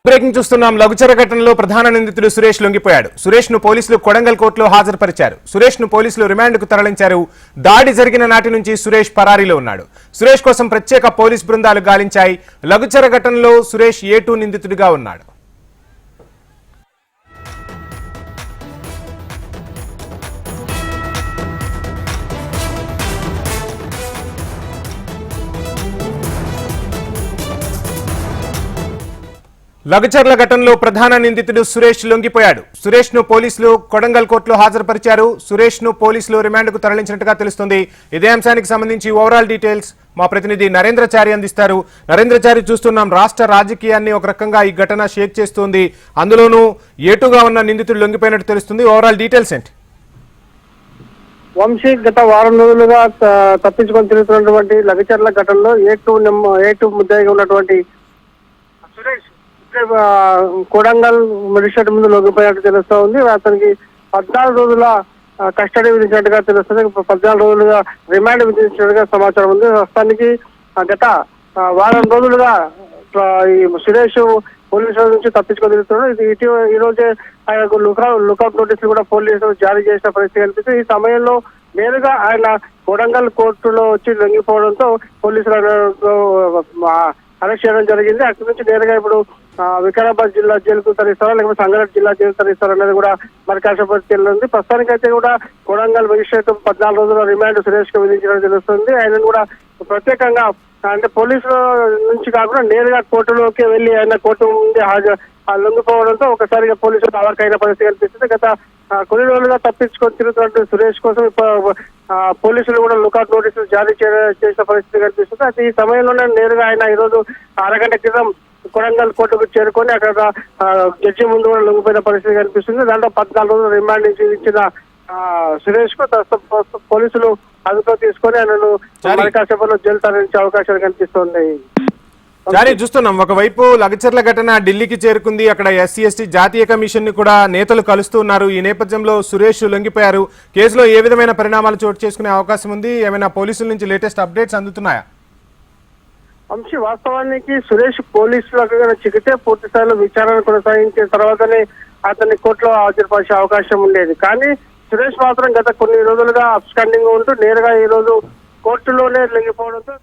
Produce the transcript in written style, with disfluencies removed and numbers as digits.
Breaking చూస్తున్నాం. లఘుచర ఘటనలో ప్రధాన నిందితుడు సురేష్ లొంగిపోయాడు. సురేష్ ను పోలీసులు కొడంగల్ కోర్టులో హాజరుపరిచారు. సురేష్ ను పోలీసులు రిమాండ్ కు తరలించారు. దాడి జరిగిన నాటి నుంచి సురేష్ పరారీలో ఉన్నాడు. సురేష్ కోసం ప్రత్యేక పోలీస్ బృందాలు గాలించాయి. లఘుచర ఘటనలో సురేష్ A2 నిందితుడిగా ఉన్నాడు. లఘుచర్ల ఘటనలో ప్రధాన నిందితుడు సురేష్ లొంగిపోయాడు. సురేష్ ను పోలీసులు కొడంగల్ కోర్టులో హాజరుపరిచారు. సురేష్ ను పోలీసులు రిమాండ్ కు తరలించినట్టుగా తెలుస్తుంది. ఇదే అంశానికి సంబంధించి ఓవరాల్ డీటెయిల్స్ మా ప్రతినిధి నరేంద్రచారి అందిస్తారు. నరేంద్రచారి, చూస్తున్నాం రాష్ట్ర రాజకీయాన్ని ఒక రకంగా ఈ ఘటన షేక్ చేస్తుంది. అందులోనూ A2గా ఉన్న నిందితుడు లొంగిపోయినట్టు తెలుస్తుంది. ఓవరాల్ డీటెయిల్స్ ఏంటి? వంశీ, గత వారం రోజులుగా తప్పించుకొని తిరుగుతున్నటువంటి లఘుచర్ల ఘటనలో A2 ముద్దాయిగా ఉన్నటువంటి సురేష్ కొడంగల్ మెజిస్ట్రేట్ ముందు లొంగిపోయినట్టు తెలుస్తా ఉంది. అతనికి 14 రోజుల కస్టడీ విధించినట్టుగా తెలుస్తుంది. 14 రోజులుగా రిమాండ్ విధించినట్టుగా సమాచారం ఉంది. ప్రస్తుతానికి గత వారం రోజులుగా ఈ సురేష్ పోలీసుల నుంచి తప్పించుకొని తిరుగుతున్నాడు. ఈ రోజే ఆయనకు లుకౌట్ నోటీసులు కూడా పోలీసులు జారీ చేసిన పరిస్థితి కనిపిస్తుంది. ఈ సమయంలో నేరుగా ఆయన కొడంగల్ కోర్టులో వచ్చి లొంగిపోవడంతో పోలీసులు అరెస్ట్ చేయడం జరిగింది. అక్కడి నుంచి నేరుగా ఇప్పుడు వికారాబాద్ జిల్లా జైలుకు తరలిస్తారా లేకపోతే సంగారెడ్డి జిల్లా జైలు తరలిస్తారా అనేది కూడా మరి కాసేపటి తెలియదు. ప్రస్తుతానికైతే కూడా కొడంగల్ మెజిస్ట్రేట్ 14 రోజుల రిమాండ్ సురేష్ కు విధించడం తెలుస్తుంది. ఆయనను కూడా ప్రత్యేకంగా అంటే పోలీసుల నుంచి కాకుండా నేరుగా కోర్టులోకి వెళ్లి ఆయన కోర్టు ముందే లొంగిపోవడంతో ఒకసారిగా పోలీసులు అవాకైన పరిస్థితి కనిపిస్తుంది. గత కొన్ని రోజులుగా తప్పించుకొని తిరుగుతున్నట్టు సురేష్ కోసం పోలీసులు కూడా లుకౌట్ నోటీసులు జారీ చేసిన పరిస్థితి కనిపిస్తుంది. అయితే ఈ సమయంలోనే నేరుగా ఆయన ఈరోజు అరగంట క్రితం కొడంగల్ కోర్టుకు చేరుకొని అక్కడ జడ్జి ముందు కూడా లొంగిపోయిన పరిస్థితి కనిపిస్తుంది. దాంట్లో 14 రోజులు రిమాండ్ ఇచ్చిన సురేష్ కు పోలీసులు అదుపులో తీసుకొని ఆయనను కాసేపట్లో జైలు తరలించే అవకాశాలు కనిపిస్తున్నాయి. చూస్తున్నాం, ఒకవైపు లఘుచర్ల ఘటన ఢిల్లీకి చేరుకుంది. అక్కడ SC/ST జాతీయ కమిషన్ ని కూడా నేతలు కలుస్తున్నారు. ఈ నేపథ్యంలో సురేష్ లొంగిపోయారు. కేసులో ఏ విధమైన పరిణామాలు చోటు చేసుకునే అవకాశం ఉంది? ఏమైనా పోలీసుల నుంచి లేటెస్ట్ అప్డేట్స్ అందుతున్నాయా? వంశీ, వాస్తవానికి సురేష్ పోలీసులకు చిక్కితే పూర్తి స్థాయిలో విచారణ కొనసాగించిన తర్వాతనే అతన్ని కోర్టులో హాజరుపరిచే అవకాశం ఉండేది. కానీ సురేష్ మాత్రం గత కొన్ని రోజులుగా అబ్స్కాండింగ్ ఉంటూ నేరుగా ఈ రోజు కోర్టులోనే లొంగిపోవడంతో